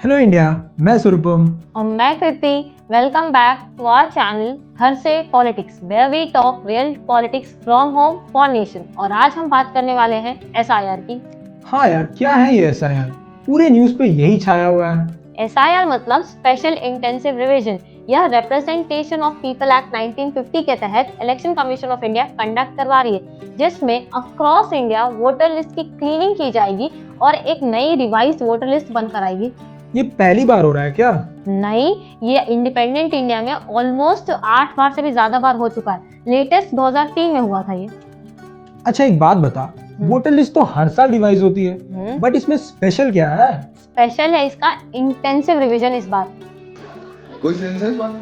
Hello India, मैं सुरपुम। और मैं Kriti. Welcome back to our channel घर से politics, where we talk real politics from home for nation. और आज हम बात करने वाले हैं एसआईआर की। हाँ यार, क्या है ये एसआईआर? पूरे न्यूज़ पे यही छाया हुआ है। एसआईआर मतलब स्पेशल इंटेंसिव रिवीजन। यह रिप्रेजेंटेशन ऑफ पीपल एक्ट 1950 के तहत election commission of India conduct करवा रही है, जिसमें अक्रॉस इंडिया वोटर लिस्ट की क्लीनिंग की जाएगी और एक नई रिवाइज्ड वोटर लिस्ट बनकर आएगी। ये पहली बार हो रहा है क्या? नहीं, ये इंडिपेंडेंट इंडिया में ऑलमोस्ट 8 बार से भी ज्यादा बार हो चुका है। लेटेस्ट 2003 में हुआ था ये। अच्छा एक बात बता, वोटर लिस्ट तो हर साल रिवाइज होती है, बट इसमें स्पेशल क्या है? स्पेशल है इसका इंटेंसिव रिवीजन इस बार। कोई सेंस है बात?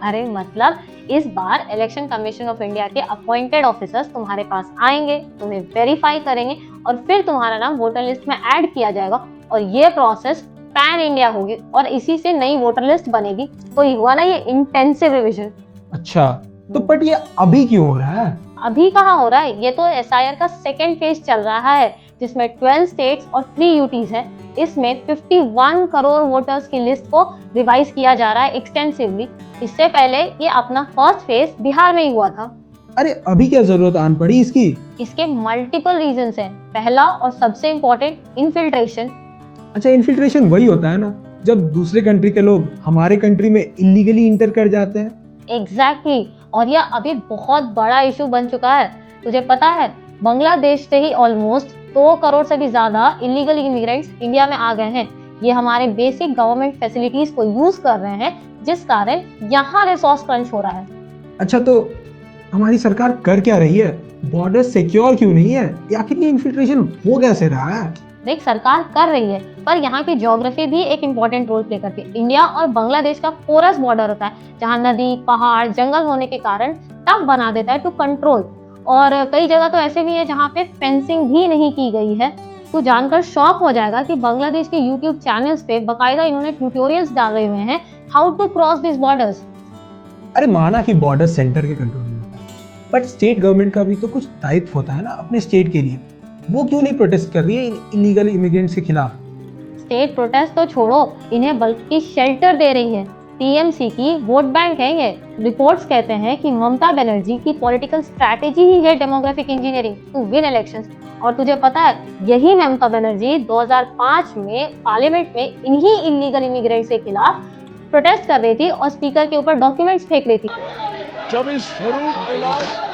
अरे मतलब इस बार इलेक्शन कमीशन ऑफ इंडिया के अपॉइंटेड ऑफिसर्स तुम्हारे पास आएंगे, तुम्हें वेरीफाई करेंगे और फिर तुम्हारा नाम वोटर लिस्ट में ऐड किया जाएगा। और ये प्रोसेस पैन इंडिया होगी और इसी से नई वोटर लिस्ट बनेगी। तो ये हुआ ना ये इंटेंसिव रिवीजन। अच्छा, तो बट ये अभी क्यों हो रहा है? अभी कहाँ हो रहा है, ये तो एसआईआर का सेकेंड फेज चल रहा है, जिसमें 12 स्टेट्स और 3 यूटीज है। इसमें 51 करोड़ वोटर्स की लिस्ट को रिवाइज किया जा रहा है एक्सटेंसिवली। इससे पहले ये अपना फर्स्ट फेज बिहार में ही हुआ था। अरे अभी क्या जरूरत आन पड़ी इसकी? इसके मल्टीपल रीजंस हैं। पहला और सबसे इम्पोर्टेंट, इन्फिल्ट्रेशन। अच्छा, इन्फिल्ट्रेशन वही होता है ना जब दूसरे कंट्री के लोग हमारे कंट्री में इलीगली इंटर कर जाते हैं? एग्जैक्टली। और यह अभी बहुत बड़ा इशू बन चुका है। तुझे पता है, बांग्लादेश से ही ऑलमोस्ट 2 करोड़ से भी ज्यादा इलीगल इमिग्रेंट्स इंडिया में आ गए हैं। ये हमारे बेसिक गवर्नमेंट फैसिलिटीज को यूज कर रहे हैं, जिस कारण यहाँ रिसोर्स क्रंच हो रहा है। अच्छा, तो हमारी सरकार कर क्या रही है? बॉर्डर सिक्योर क्यों नहीं है? आखिर ये इन्फिल्ट्रेशन हो कैसे रहा है? देख, सरकार कर रही है, पर यहाँ की ज्योग्राफी भी एक इम्पोर्टेंट रोल प्ले करती है। इंडिया और बांग्लादेश का पोरस बॉर्डर होता है, जहाँ नदी, पहाड़, जंगल होने के कारण टफ बना देता है टू कंट्रोल। और कई जगह तो ऐसे भी है जहाँ पे फेंसिंग भी नहीं की गई है। तो जानकर शॉक हो जाएगा कि बांग्लादेश के यूट्यूब चैनल्स पे बकायदा इन्होंने ट्यूटोरियल्स डाले हुए हैं how to cross this borders. अरे माना कि बॉर्डर सेंटर के कंट्रोल में होता है, बट स्टेट गवर्नमेंट का भी तो कुछ दायित्व होता है ना अपने स्टेट के लिए। वो क्यों नहीं प्रोटेस्ट कर रही है इलीगल इमिग्रेंट्स के खिलाफ? स्टेट प्रोटेस्ट तो छोड़ो, इन्हें बल्कि शेल्टर दे रही है। टीएमसी की वोट बैंक है ये। रिपोर्ट्स कहते हैं कि ममता बनर्जी की पॉलिटिकल स्ट्रैटेजी ही है demographic engineering to win elections. और तुझे पता है, यही ममता बनर्जी 2005 में पार्लियामेंट में इन्हीं इलीगल इमिग्रेंट्स के खिलाफ प्रोटेस्ट कर रही थी और स्पीकर के ऊपर डॉक्यूमेंट्स फेंक रही थी। जब इस स्वरूप इलाज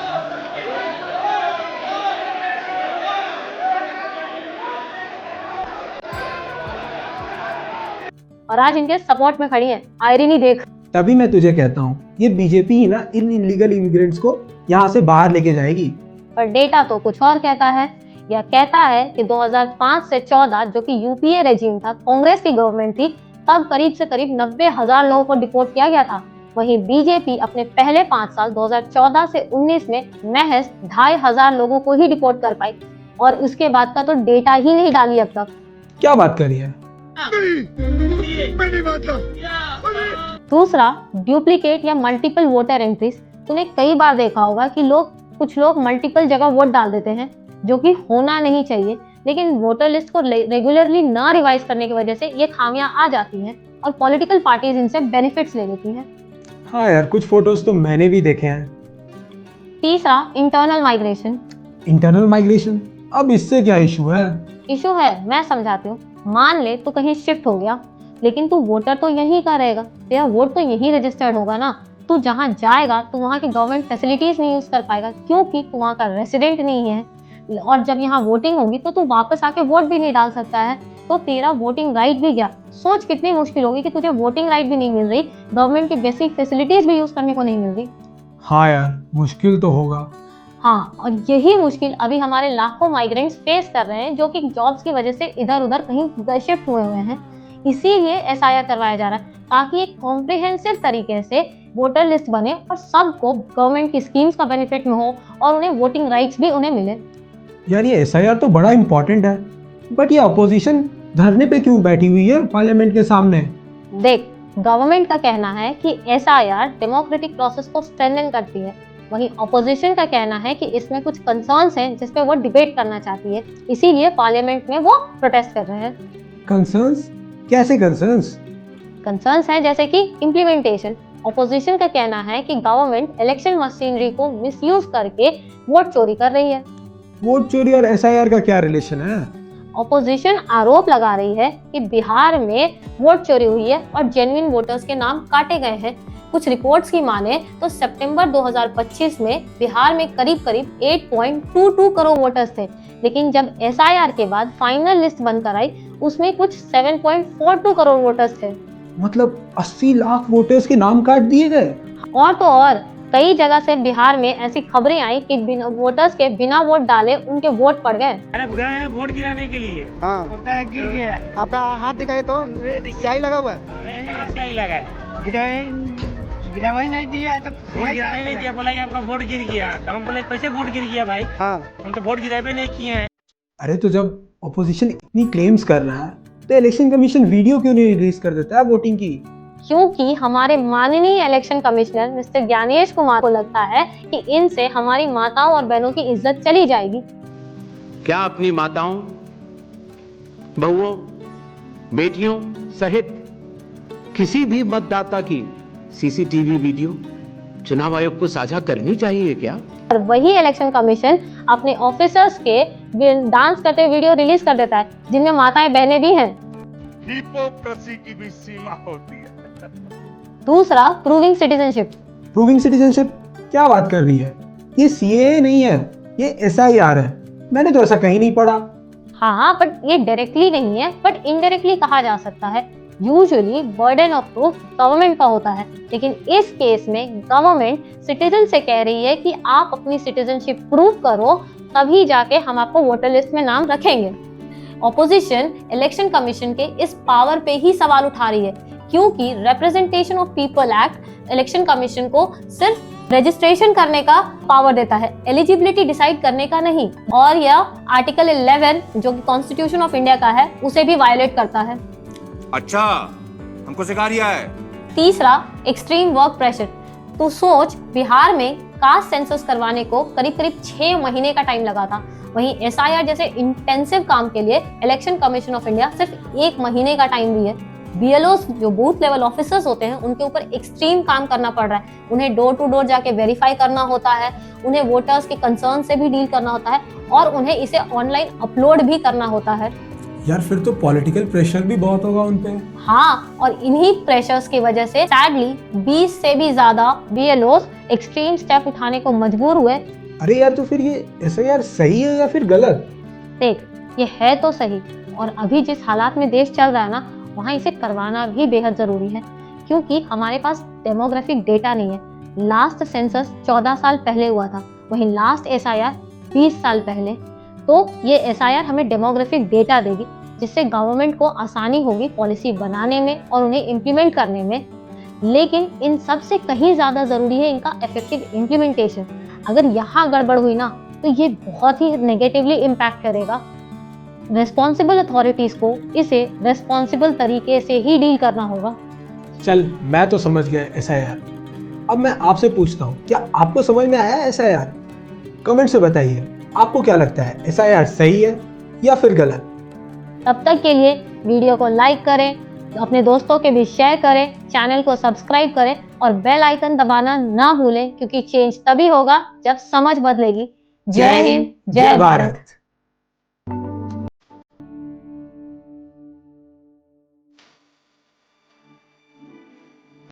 और आज इनके सपोर्ट में खड़ी है। आयरनी देख। तभी मैं तुझे कहता हूँ, ये बीजेपी ही ना इन इलीगल इमिग्रेंट्स को यहाँ से बाहर लेके जाएगी। पर डेटा तो कुछ और कहता है। यह कहता है कि 2005 से 14 जो कि यूपीए रेजिम था, कांग्रेस की गवर्नमेंट थी, तब करीब से करीब 90,000 लोगों को डिपोर्ट किया गया था। वहीं बीजेपी अपने पहले 5 साल 2014 से 19 में महज 2,500 लोगों को ही डिपोर्ट कर पाई। और उसके बाद का तो डेटा ही नहीं डाली अब तक। क्या बात कर रही है? दूसरा, डुप्लीकेट या मल्टीपल वोटर एंट्रीज। तूने कई बार देखा होगा कि कुछ लोग मल्टीपल जगह वोट डाल देते हैं, जो कि होना नहीं चाहिए। लेकिन वोटर लिस्ट को रेगुलरली ना रिवाइज करने की वजह से ये खामियां आ जाती हैं और पॉलिटिकल पार्टीज इनसे बेनिफिट्स ले लेती हैं। हाँ यार, कुछ फोटोज तो मैंने भी देखे हैं। तीसरा, इंटरनल माइग्रेशन। इंटरनल माइग्रेशन, अब इससे क्या इशू है? इशू है, मैं समझाती हूँ। मान ले तू कहीं शिफ्ट हो गया, लेकिन तू वोटर तो यहीं का रहेगा, तेरा वोट तो यहीं रजिस्टर्ड होगा ना। तू जहाँ जाएगा तो वहाँ की गवर्नमेंट फैसिलिटीज नहीं यूज कर पाएगा, क्योंकि तू वहाँ का रेसिडेंट नहीं है। और जब यहाँ वोटिंग होगी तो तू वापस आके वोट भी नहीं डाल सकता है, तो तेरा वोटिंग राइट भी गया। सोच कितनी मुश्किल होगी कि तुझे वोटिंग राइट भी नहीं मिल रही, गवर्नमेंट की बेसिक फैसिलिटीज भी यूज करने को नहीं मिल रही। हाँ यार, मुश्किल तो होगा। हाँ, और यही मुश्किल अभी हमारे लाखों माइग्रेंट्स फेस कर रहे हैं, जो कि जॉब्स की वजह से इधर उधर कहीं शिफ्ट हुए हैं। इसीलिए एसआईआर करवाया जा रहा है, ताकि एक कॉम्प्रिहेंसिव तरीके से वोटर लिस्ट बने और सबको गवर्नमेंट की स्कीम्स का बेनिफिट में हो और उन्हें वोटिंग राइट्स भी उन्हें मिले। यार ये एसआईआर तो बड़ा इंपॉर्टेंट है, बट ये अपोजिशन धरने पे क्यों बैठी हुई है पार्लियामेंट के सामने? देख, गवर्नमेंट का कहना है कि एसआईआर डेमोक्रेटिक प्रोसेस को स्ट्रेंथन करती है। वहीं ऑपोजिशन का कहना है कि इसमें कुछ कंसर्न्स हैं जिस पे वो डिबेट करना चाहती है, इसीलिए पार्लियामेंट में वो प्रोटेस्ट कर रहे हैं। कंसर्न्स? कैसे कंसर्न्स? कंसर्न्स हैं जैसे कि इम्प्लीमेंटेशन। ऑपोजिशन का कहना है कि गवर्नमेंट इलेक्शन मशीनरी को मिसयूज करके वोट चोरी कर रही है। वोट चोरी और एसआईआर का क्या रिलेशन है? ऑपोजिशन आरोप लगा रही है कि बिहार में वोट चोरी हुई है और जेन्युइन वोटर्स के नाम काटे गए हैं। कुछ रिपोर्ट्स की माने तो सितंबर 2025 में बिहार में करीब 8.22 करोड़ वोटर्स थे, लेकिन जब एसआईआर के बाद फाइनल लिस्ट बनकर आई उसमें कुछ 7.42 करोड़ वोटर्स थे। मतलब 80 लाख वोटर्स के नाम काट दिए गए। और तो और कई जगह से बिहार में ऐसी खबरें आई कि वोटर्स के बिना वोट डाले उनके वोट पड़ गए। अरे गए हैं वोट गिराने के लिए। हाँ, गिर गया। आपका हाथ दिखाए तो स्याही लगा हुआ है। ऐसा ही लगा है। गिरावा ही नहीं दिया तो वोट गिराने नहीं दिया, बोला कि आपका वोट गिर गया। तो हम बोले कैसे वोट गिर गया भाई? हाँ, हम तो वोट गिरावे नहीं किए हैं। अरे तो जब ऑपोजिशन इतनी क्लेम्स कर रहा है तो इलेक्शन कमीशन वीडियो क्यों नहीं रिलीज कर देता है वोटिंग की? क्योंकि हमारे माननीय election commissioner mister Gyanesh Kumar को लगता है कि इनसे हमारी माताओं और बहनों की इज्जत चली जाएगी। क्या अपनी माताओं, बहुओं, बेटियों सहित किसी भी मतदाता की सीसीटीवी वीडियो चुनाव आयोग को साझा करनी चाहिए क्या? और वही इलेक्शन कमीशन अपने ऑफिसर्स के डांस करते वीडियो रिलीज कर देता है जिनमें माताएं बहनें भी हैं। हिपोक्रेसी की भी सीमा होती है। दूसरा, प्रूविंग सिटीजनशिप। Proving citizenship? क्या बात कर रही है? ये सीएए नहीं है, ये एसआईआर है। मैंने तो ऐसा कहीं नहीं पढ़ा। हाँ, बट ये डायरेक्टली नहीं है, बट इनडायरेक्टली कहा जा सकता है। Usually burden of proof government का होता है, लेकिन इस केस में गवर्नमेंट सिटीजन से कह रही है कि आप अपनी सिटीजनशिप प्रूव करो, तभी जाके हम आपको वोटर लिस्ट में नाम रखेंगे। ऑपोजिशन इलेक्शन कमीशन के इस पावर पे ही सवाल उठा रही है, क्योंकि representation of people act election commission को सिर्फ रजिस्ट्रेशन करने का पावर देता है, एलिजिबिलिटी डिसाइड करने का नहीं। और यह आर्टिकल 11 जो कि कॉन्स्टिट्यूशन ऑफ इंडिया का है उसे भी वायलेट करता है। अच्छा, हमको सिखा रिया है। तीसरा, एक्सट्रीम वर्क प्रेशर। तो सोच, बिहार में कास्ट सेंसस करवाने को करीब 6 महीने का टाइम लगा था, वहीं एसआईआर जैसे इंटेंसिव काम के लिए इलेक्शन कमीशन ऑफ इंडिया सिर्फ 1 महीने का टाइम दी है। बीएलओस जो बूथ लेवल ऑफिसर्स होते हैं उनके ऊपर एक्सट्रीम काम करना पड़ रहा है। उन्हें डोर टू डोर जाके वेरीफाई करना होता है, उन्हें वोटर्स के कंसर्न से भी डील करना होता है और उन्हें इसे ऑनलाइन अपलोड भी करना होता है। यार फिर तो पॉलिटिकल प्रेशर भी बहुत होगा उन पे। हाँ, और इन्हीं प्रेशर्स की वजह से सैडली 20 से भी ज्यादा बीएलओस एक्सट्रीम स्टेप उठाने को मजबूर हुए। अरे यार, तो फिर ये एसआईआर सही है या फिर गलत? देख, ये है तो सही, और अभी जिस हालात में देश चल रहा है ना, वहाँ इसे करवाना भी बेहद जरूरी है, क्योंकि हमारे पास डेमोग्राफिक डेटा नहीं है। लास्ट सेंसस 14 साल पहले हुआ था, वहीं लास्ट एसआईआर 20 साल पहले। तो ये एसआईआर हमें डेमोग्राफिक डेटा देगी, जिससे गवर्नमेंट को आसानी होगी पॉलिसी बनाने में और उन्हें इम्प्लीमेंट करने में। लेकिन इन सब से कहीं ज़्यादा ज़रूरी है इनका इफेक्टिव इम्प्लीमेंटेशन। अगर यहाँ गड़बड़ हुई ना, तो ये बहुत ही नेगेटिवली इम्पैक्ट करेगा। रिस्पॉन्सिबल अथॉरिटीज़ को इसे रिस्पॉन्सिबल तरीके से ही डील करना होगा। चल, मैं तो समझ गया एसआईआर। अब मैं आपसे पूछता हूँ, क्या आपको समझ में आया एसआईआर? कमेंट से बताइए, आपको क्या लगता है, एसआईआर सही है या फिर गलत? तब तक के लिए वीडियो को लाइक करें, अपने दोस्तों के बीच शेयर करें, चैनल को सब्सक्राइब करें और बेल आइकन दबाना ना भूलें, क्योंकि चेंज तभी होगा जब समझ बदलेगी। जय हिंद, जय भारत।